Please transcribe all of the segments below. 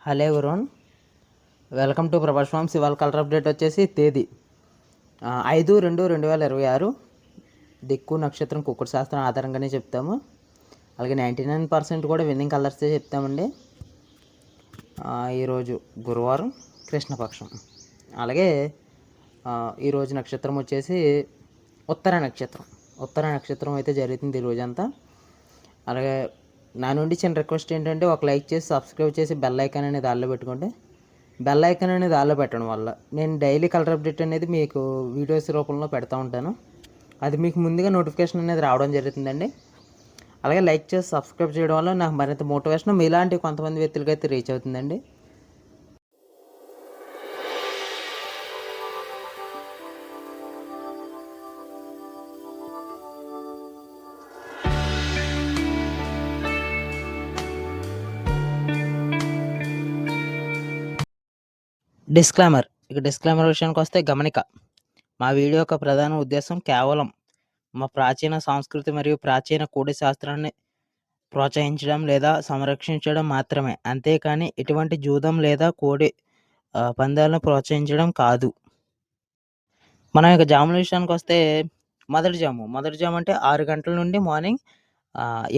Hello everyone, welcome to Prabhas farms. ఇవాళ colour update వచ్చేసి తేదీ 5/2/2026. దిక్కు నక్షత్రం కుక్కుడు శాస్త్రం ఆధారంగానే చెప్తాము. అలాగే 99% కూడా విన్నింగ్ కలర్సే చెప్తామండి. ఈరోజు గురువారం, కృష్ణపక్షం. అలాగే ఈరోజు నక్షత్రం వచ్చేసి ఉత్తర నక్షత్రం. ఉత్తర నక్షత్రం అయితే జరుగుతుంది ఈ రోజంతా. అలాగే నా నుండి చిన్న రిక్వెస్ట్ ఏంటంటే, ఒక లైక్ చేసి సబ్స్క్రైబ్ చేసి బెల్ ఐకాన్ అనేది ఆల్లో పెట్టుకోండి. బెల్ ఐకాన్ అనేది ఆల్లో పెట్టడం వల్ల నేను డైలీ కలర్ అప్డేట్ అనేది మీకు వీడియోస్ రూపంలో పెడతా ఉంటాను. అది మీకు ముందుగా నోటిఫికేషన్ అనేది రావడం జరుగుతుందండి. అలాగే లైక్ చేసి సబ్స్క్రైబ్ చేయడం వల్ల నాకు మరింత మోటివేషన్ మీలాంటి కొంతమంది వ్యక్తులకి అయితే రీచ్ అవుతుందండి. డిస్క్లైమర్. ఇక డిస్క్లైమర్ విషయానికి వస్తే గమనిక. మా వీడియో యొక్క ప్రధాన ఉద్దేశం కేవలం మా ప్రాచీన సంస్కృతి మరియు ప్రాచీన కోడి శాస్త్రాన్ని ప్రోత్సహించడం లేదా సంరక్షించడం మాత్రమే, అంతేకాని ఎటువంటి జూదం లేదా కోడి పందాలను ప్రోత్సహించడం కాదు. మన యొక్క జాముల విషయానికి వస్తే మొదటి జాము అంటే 6 గంటల నుండి మార్నింగ్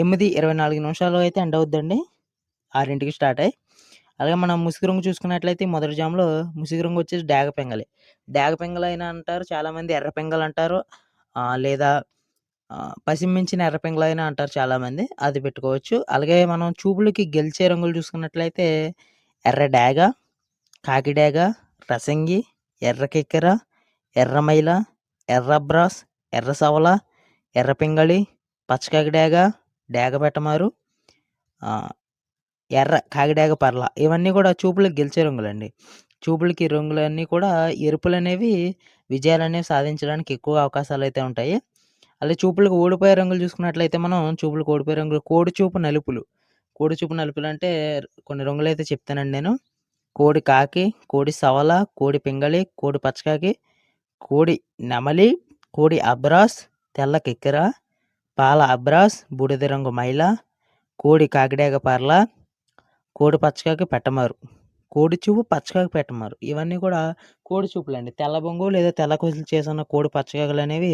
8:24 అయితే ఎండ్ అవుద్దండి. 6కి స్టార్ట్ అయ్యి. అలాగే మనం ముసుగు రంగు చూసుకున్నట్లయితే మొదటి జాములో ముసుగు రంగు వచ్చేసి డాగ పెంగలి. డాగ పెంగలైనా అంటారు, చాలామంది ఎర్ర పెంగలు అంటారు, లేదా పసిమించిన ఎర్ర పెంగలైనా అంటారు చాలామంది. అది పెట్టుకోవచ్చు. అలాగే మనం చూపులకి గెలిచే రంగులు చూసుకున్నట్లయితే ఎర్ర డాగ, కాకి డాగ, రసంగి, ఎర్ర కెక్కెర, ఎర్ర మైల, ఎర్ర బ్రాస్, ఎర్ర సవల, ఎర్ర పింగళి, పచ్చకాకి డాగ, డాగ పెట్టమారు, ఎర్ర కాకిడాగ పర్ల. ఇవన్నీ కూడా చూపులకు గెలిచే రంగులండి. చూపులకి రంగులన్నీ కూడా ఎరుపులనేవి విజయాలనేవి సాధించడానికి ఎక్కువ అవకాశాలైతే ఉంటాయి. అలాగే చూపులకు ఓడిపోయే రంగులు చూసుకున్నట్లయితే మనం చూపులకు ఓడిపోయే రంగులు కోడి చూపు నలుపులు. కోడి చూపు నలుపులు అంటే కొన్ని రంగులైతే చెప్తానండి నేను. కోడి కాకి, కోడి సవల, కోడి పింగళి, కోడి పచ్చకాకి, కోడి నెమలి, కోడి అబ్రాస్, తెల్ల కెక్కెర, పాల అబ్రాస్, బూడిద రంగు మైల, కోడి కాకిడాగ పర్ల, కోడి పచ్చకాకి పెట్టమారు, కోడి చూపు పచ్చకాకి పెట్టమారు. ఇవన్నీ కూడా కోడి చూపులండి. తెల్ల బొంగు లేదా తెల్ల కుసులు చేసిన కోడి పచ్చకాకులు అనేవి,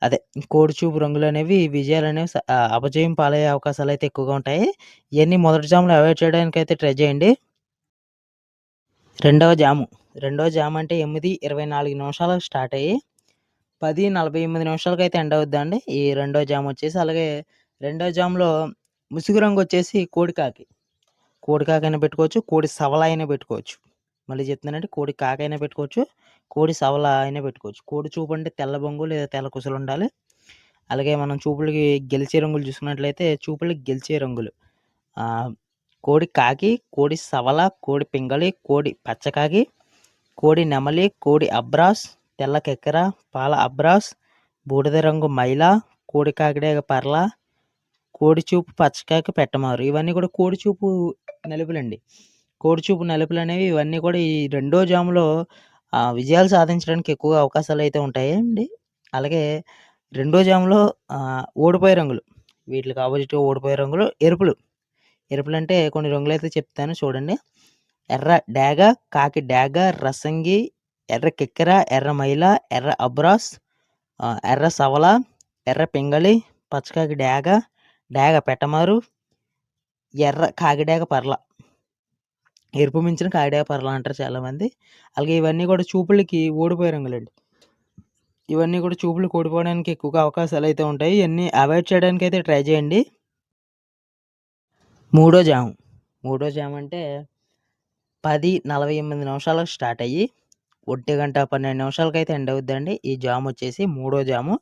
అదే కోడి చూపు రంగులు అనేవి విజయాలనేవి అపజయం పాలయ్యే అవకాశాలు అయితే ఎక్కువగా ఉంటాయి. ఇవన్నీ మొదటి జాములో అవాయిడ్ చేయడానికి అయితే ట్రై చేయండి. రెండవ జాము అంటే 8:24 స్టార్ట్ అయ్యి 10:48 అయితే ఎండ్ అవుద్దండి ఈ రెండో జాము వచ్చేసి. అలాగే రెండో జాములో ముసుగు రంగు వచ్చేసి కోడికాకి అయినా పెట్టుకోవచ్చు, కోడి సవల అయినా పెట్టుకోవచ్చు. మళ్ళీ చెప్తున్నానంటే కోడి కాకి అయినా పెట్టుకోవచ్చు, కోడి సవల అయినా పెట్టుకోవచ్చు. కోడి చూపు అంటే తెల్ల బొంగు లేదా తెల్ల కుసలు ఉండాలి. అలాగే మనం చూపులకి గెలిచే రంగులు చూసుకున్నట్లయితే చూపులకి గెలిచే రంగులు కోడి కాకి, కోడి సవల, కోడి పింగళి, కోడి పచ్చకాకి, కోడి నెమలి, కోడి అబ్రాస్, తెల్ల కెక్కెర, పాల అబ్రాస్, బూడిద రంగు మైల, కోడి కాకిడాగ పర్ల, కోడి చూపు పచ్చకాకి పెట్టమారు. ఇవన్నీ కూడా కోడి చూపు నలుపులండి. కోడి చూపు నలుపులు అనేవి ఇవన్నీ కూడా ఈ రెండో జాములో విజయాలు సాధించడానికి ఎక్కువ అవకాశాలు అయితే ఉంటాయండి. అలాగే రెండో జాములో ఓడిపోయే రంగులు, వీటికి ఆపోజిట్గా ఓడిపోయే రంగులు ఎరుపులు అంటే కొన్ని రంగులు అయితే చెప్తాను చూడండి. ఎర్ర డాగ, కాకి డాగ, రసంగి, ఎర్ర కెక్కెర, ఎర్ర మైల, ఎర్ర అబ్రాస్, ఎర్ర సవల, ఎర్ర పింగళి, పచ్చకాకి డాగ పెట్టమారు, ఎర్ర కాకిడాగ పర్ల. ఎరుపు మించిన కాకిడాగ పర్ల అంటారు చాలామంది. అలాగే ఇవన్నీ కూడా చూపులకి ఓడిపోయే రంగులండి. ఇవన్నీ కూడా చూపులకు ఓడిపోవడానికి ఎక్కువగా అవకాశాలు అయితే ఉంటాయి. ఇవన్నీ అవాయిడ్ చేయడానికి అయితే ట్రై చేయండి. మూడో జాము అంటే 10:48 స్టార్ట్ అయ్యి 1:12 అయితే ఎండ్ అవుద్దండి ఈ జాము వచ్చేసి మూడో జాము.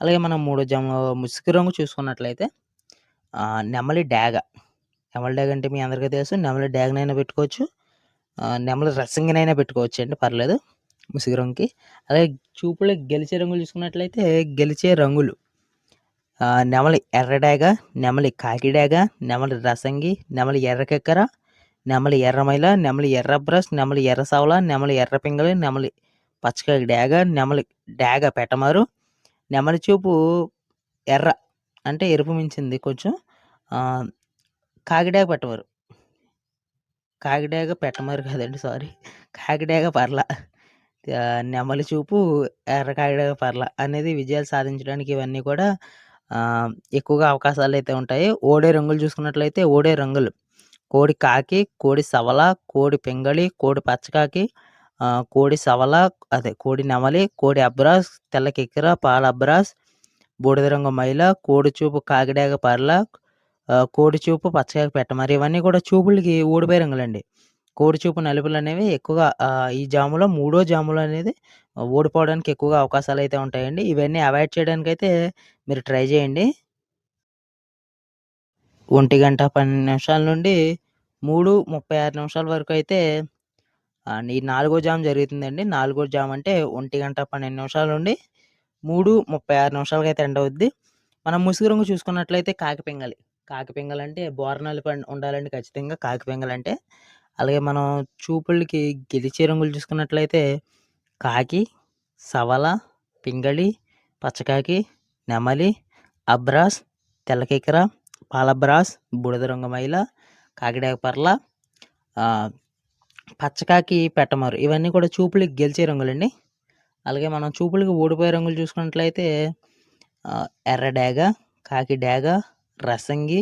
అలాగే మనం మూడో జాము ముసుగు రంగు చూసుకున్నట్లయితే నెమలి డాగ అంటే మీ అందరికీ తెలుసు. నెమలి డాగనైనా పెట్టుకోవచ్చు, నెమలి రసంగినైనా పెట్టుకోవచ్చు అండి, పర్లేదు ముసుగు రంగుకి. అలాగే చూపులకు గెలిచే రంగులు చూసుకున్నట్లయితే గెలిచే రంగులు నెమలి ఎర్ర డాగ, నెమలి కాకి డాగ, నెమలి రసంగి, నెమలి ఎర్ర కెక్కర, నెమలి ఎర్రమైల, నెమలి ఎర్ర బ్రష్, నెమలి ఎర్ర సవల, నెమలి ఎర్ర పింగళి, నెమలి పచ్చకాకి డాగ, నెమలి డాగ పెట్టమారు, నెమలి చూపు ఎర్ర అంటే ఎరుపు మించింది కొంచెం, కాకిడాగ పెట్టమారు. కాకిడాగ పెట్టమరు కాదండి, సారీ. కాకిడాగ పర్ల. నెమలి చూపు, ఎర్ర కాకిడాగ పర్ల అనేది విజయాలు సాధించడానికి ఇవన్నీ కూడా ఎక్కువగా అవకాశాలైతే ఉంటాయి. ఓడే రంగులు చూసుకున్నట్లయితే ఓడే రంగులు కోడి కాకి, కోడి సవల, కోడి పింగళి, కోడి పచ్చకాకి, కోడి సవల, కోడి నెమలి, కోడి అబ్రాస్, తెల్ల కిక్కెర, పాల అబ్రాస్, బూడిద రంగు మైల, కోడి చూపు కాకిడాగ పర్ల, కోడి చూపు పచ్చకాకి పెట్టమరి. ఇవన్నీ కూడా చూపులకి ఓడిపోయే రంగులండి. కోడి చూపు నలుపులనేవి ఎక్కువగా ఈ జాములో మూడో జాములో అనేది ఓడిపోవడానికి ఎక్కువగా అవకాశాలైతే ఉంటాయండి. ఇవన్నీ అవాయిడ్ చేయడానికైతే మీరు ట్రై చేయండి. 1:12 నిమిషాల నుండి 3:36 నిమిషాల వరకు అయితే ఈ నాలుగో జామ్ జరుగుతుందండి. నాలుగో జామ్ అంటే 1:12 నిమిషాల నుండి 3:36 నిమిషాలకైతే ఎండ్ అవుద్ది. మనం ముసుగు రంగు చూసుకున్నట్లయితే కాకిపింగలి. కాకిపింగలంటే బోర్నాలు ఉండాలండి ఖచ్చితంగా కాకిపింగలంటే. అలాగే మనం చూపులకి గెలిచే రంగులు చూసుకున్నట్లయితే కాకి, సవల, పింగళి, పచ్చకాకి, నెమలి, అబ్రాస్, తెల్లకిక్కర, పాలబ్రాస్, బూడిద రంగు మైల, కాకిడాగ పర్ల, పచ్చకాకి పెట్టమరు. ఇవన్నీ కూడా చూపులకి గెలిచే రంగులండి. అలాగే మనం చూపులకి ఓడిపోయే రంగులు చూసుకున్నట్లయితే ఎర్ర డాగ, కాకి డాగ, రసంగి,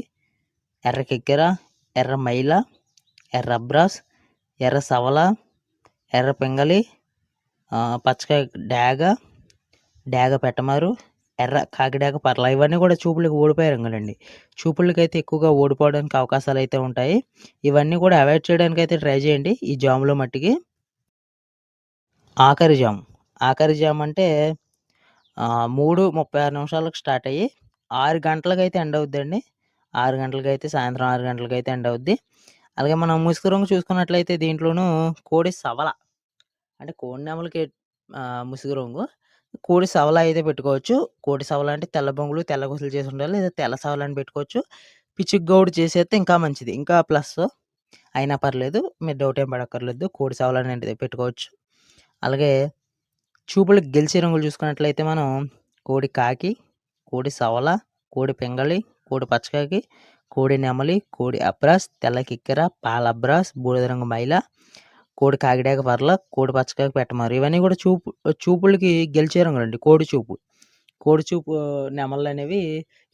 ఎర్ర కిక్కెర, ఎర్ర మైల, ఎర్ర అబ్రాస్, ఎర్ర సవల, ఎర్ర పింగళి, పచ్చకాకి డాగ పెట్టమారు, ఎర్ర కాకిడాగ పర్ల. ఇవన్నీ కూడా చూపులకి ఓడిపోయే రంగులండి. చూపులకైతే ఎక్కువగా ఓడిపోవడానికి అవకాశాలైతే ఉంటాయి. ఇవన్నీ కూడా అవాయిడ్ చేయడానికైతే ట్రై చేయండి ఈ జామ్‌లో మట్టికి. ఆఖరి జామ్ అంటే 3:36 నిమిషాలకు స్టార్ట్ అయ్యి 6 గంటలకైతే ఎండ్ అవుద్దండి. 6 గంటలకైతే సాయంత్రం 6 గంటలకైతే ఎండ్ అవుద్ది. అలాగే మనం ముసుగు రంగు చూసుకున్నట్లయితే దీంట్లోనూ కోడి సవల అంటే కోడి నెమలికి ముసుగు రంగు. కోడి సవల అయితే పెట్టుకోవచ్చు. కోడి సవల అంటే తెల్ల బొంగులు, తెల్ల గుసలు చేసి ఉండాలి. లేదా తెల్ల సవల అని పెట్టుకోవచ్చు. పిచ్చుక గౌడు చేసేస్తే ఇంకా మంచిది. ఇంకా ప్లస్ అయినా పర్లేదు. మీరు డౌట్ ఏం పడక్కర్లేదు. కోడి సవల అనేది పెట్టుకోవచ్చు. అలాగే చూపులకు గెలిచే రంగులు చూసుకున్నట్లయితే మనం కోడి కాకి, కోడి సవల, కోడి పింగళి, కోడి పచ్చకాకి, కోడి నెమలి, కోడి అబ్రాస్, తెల్ల కిక్కెర, పాల అబ్రాస్, బూడిద రంగు మైల, కోడి కాకిడాగ పర్ల, కోడి పచ్చకాకి పెట్టమారు. ఇవన్నీ కూడా చూపులకి గెలిచే రంగులండి. కోడి చూపు నెమళ్ళనేవి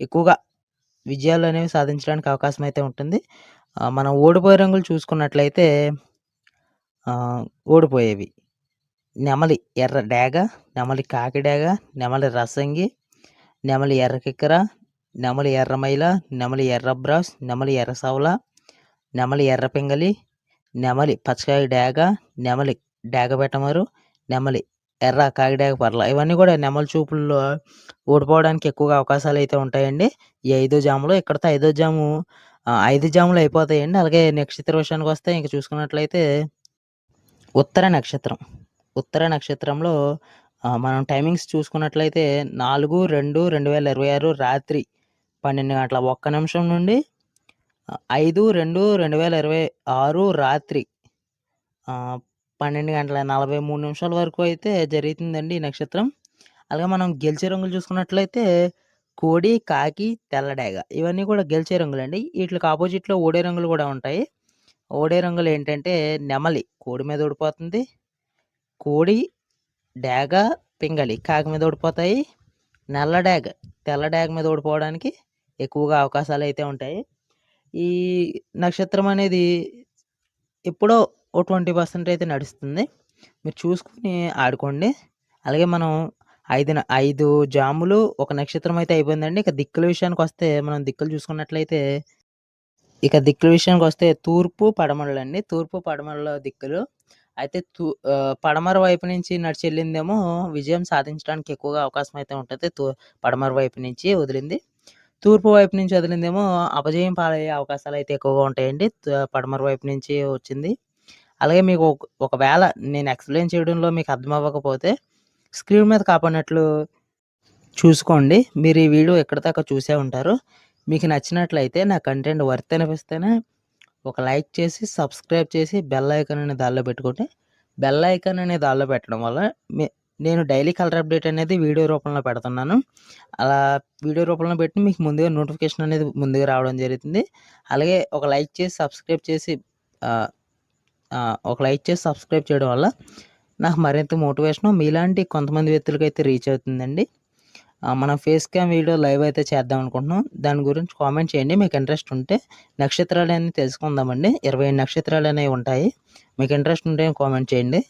ఎక్కువగా విజయాలనేవి సాధించడానికి అవకాశం అయితే ఉంటుంది. మనం ఓడిపోయే రంగులు చూసుకున్నట్లయితే ఓడిపోయేవి నెమలి ఎర్ర డాగ, నెమలి కాకి డాగ, నెమలి రసంగి, నెమలి ఎర్ర కిక్కర, నెమలి ఎర్ర మైల, నెమలి ఎర్ర అబ్రాస్, నెమలి ఎర్ర సవల, నెమలి ఎర్ర పింగళి, నెమలి పచ్చకాకి డాగ, నెమలి డాగ పెట్టమరు, నెమలి ఎర్ర కాకి డాగ పర్ల. ఇవన్నీ కూడా నెమలి చూపుల్లో ఓడిపోవడానికి ఎక్కువగా అవకాశాలైతే ఉంటాయండి. ఈ 5 జాములో. ఇక్కడితో 5 జాము 5 జాములు అయిపోతాయండి. అలాగే నక్షత్ర విషయానికొస్తే ఇంక చూసుకున్నట్లయితే ఉత్తర నక్షత్రంలో మనం టైమింగ్స్ చూసుకున్నట్లయితే 4/2/2026 రాత్రి 12:01 నుండి 5/2/2026 రాత్రి 12:43 వరకు అయితే జరుగుతుందండి ఈ నక్షత్రం. అలాగే మనం గెలిచే రంగులు చూసుకున్నట్లయితే కోడి, కాకి, తెల్ల డాగ ఇవన్నీ కూడా గెలిచే రంగులండి. వీటికి ఆపోజిట్‌లో ఓడే రంగులు కూడా ఉంటాయి. ఓడే రంగులు ఏంటంటే నెమలి కోడి మీద ఓడిపోతుంది. కోడి, డాగ, పింగళి కాకి మీద ఓడిపోతాయి. నల్ల డాగ, తెల్ల డాగ మీద ఓడిపోవడానికి ఎక్కువగా అవకాశాలైతే ఉంటాయి. ఈ నక్షత్రం అనేది ఎప్పుడో ఓ 20% అయితే నడుస్తుంది. మీరు చూసుకొని ఆడుకోండి. అలాగే మనం 5 జాములు ఒక నక్షత్రం అయితే అయిపోయిందండి. ఇక దిక్కుల విషయానికొస్తే మనం దిక్కులు చూసుకున్నట్లయితే తూర్పు, పడమరలండి. తూర్పు, పడమరలో దిక్కులు. అయితే పడమర వైపు నుంచి నడిచెళ్ళిందేమో విజయం సాధించడానికి ఎక్కువగా అవకాశం అయితే ఉంటది. పడమర వైపు నుంచి వదిలింది. తూర్పు వైపు నుంచి వదిలిందేమో అపజయం పాలయ్యే అవకాశాలైతే ఎక్కువగా ఉంటాయండి. పడమర వైపు నుంచి వచ్చింది. అలాగే మీకు ఒకవేళ నేను ఎక్స్‌ప్లెయిన్ చేయడంలో మీకు అర్థం అవ్వకపోతే స్క్రీన్ మీద కాపాడినట్లు చూసుకోండి. మీరు ఈ వీడియో ఎక్కడి దాకా చూసే ఉంటారు. మీకు నచ్చినట్లయితే నా కంటెంట్ వర్త్ అనిపిస్తేనే ఒక లైక్ చేసి, సబ్స్క్రైబ్ చేసి, బెల్ ఐకాన్ అనేది ఆల్‌లో పెట్టుకోండి. బెల్ ఐకాన్ అనేది ఆల్‌లో పెట్టడం వల్ల నేను డైలీ కలర్ అప్డేట్ అనేది వీడియో రూపంలో పెడుతున్నాను. అలా వీడియో రూపంలో పెట్టి మీకు ముందుగా నోటిఫికేషన్ అనేది ముందుగా రావడం జరుగుతుంది. అలాగే ఒక లైక్ చేసి, సబ్స్క్రైబ్ చేసి ఒక లైక్ చేసి సబ్స్క్రైబ్ చేయడం వల్ల నాకు మరింత మోటివేషను మీలాంటి కొంతమంది వ్యక్తులకైతే రీచ్ అవుతుందండి. మనం ఫేస్ క్యామ్ వీడియో లైవ్ అయితే చేద్దాం అనుకుంటున్నాం. దాని గురించి కామెంట్ చేయండి మీకు ఇంట్రెస్ట్ ఉంటే. నక్షత్రాలన్నీ తెలుసుకుందామండి. 27 నక్షత్రాలనేవి ఉంటాయి. మీకు ఇంట్రెస్ట్ ఉంటే కామెంట్ చేయండి.